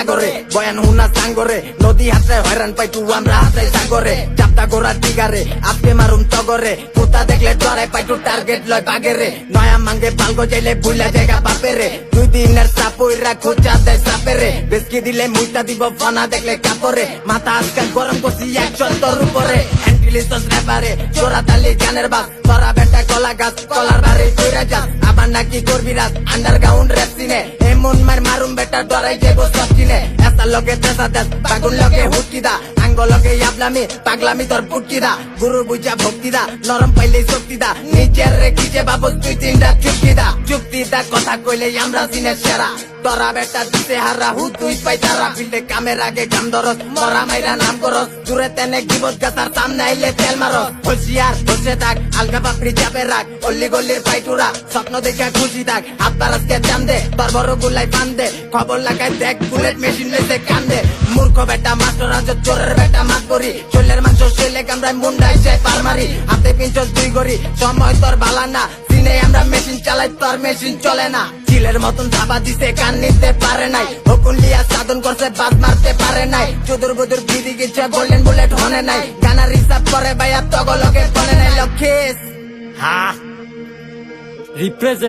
করে বয়ান হুনা সাঙ্গরে নদী হাতে হয়রান পাই তু আমরা হাতে সাগরে চাপটা গোড়া টিগারে আজকে মারুম তগরে পুতা দেখলে ডরে পাই তু টার্গেট লয় বাগেরে নয়া মাঙ্গে পালগো যাইলে বুইলা জায়গা বাপেরে 2 দিনের চাপইরা খোঁচা দেয় চাপেরে বেসকি দিলে মুইটা দিব ফানা দেখলে কাপরে মাথা আজকাল গরম করছি একজন তোর উপরে অ্যান্টিলিসস রেপারে চোরা তালি গানের বাস তোরা বেটা কলা গাছ কলার বাড়ি কইরা যাস আবার নাকি করবি রাত আন্ডারগ্রাউন্ড রেপ সিনে এমন মার মারুম বেটা ডরাই যাবো সব চিনে এসা লগে তেসা দেশ বাগুন লগে হুটকি দা আঙ্গ লগে ইয়াবলামি পাগলামি তোর পুটকি দা গুরু বুঝা ভক্তি দা নরম পাইলে শক্তি দা নিজের রেখি যে বাবু 2-3টা চুক্তি দা কথা কইলে আমরা সিনে সেরা তোরা বেটা দিতে হারা হু তুই পাইতারা ফিল্ডে কামের আগে কাম ধরস মরা মাইরা নাম করস দূরে তেনে গিবত গাছার সামনে আইলে তেল মারস হুঁশিয়ার বসে থাক আলগা পাপড়ি চাপে রাখ অল্লি গল্লির পাইটুরা স্বপ্ন দেখে খুশি থাক হাত বারাসকে চান দে তোর বড় গুলাই পান দে খবর লাগাই দেখ বুলেট মেশিন লেসে কান্দে মূর্খ বেটা মাস্টার আজ চোরের বেটা মাত করি চুলের মাংস শেলে কামড়ায় মুন্ডাই যায় পার মারি হাতে পিঞ্চস 2 গড়ি সময় তোর বালা না সিনে আমরা মেশিন চালাই তোর মেশিন চলে না চিলের মতন ধাবা দিছে কান নিতে পারে নাই হুকুন লিয়া সাধন করছে বাদ মারতে পারে নাই চুদুর বুদুর বিধি গেছে গোল্ডেন বুলেট হনে নাই গানার হিসাব করে ভাইয়া তগলকে ফোনে নাই লক্ষিস হ্যাঁ রিপ্রেজেন্ট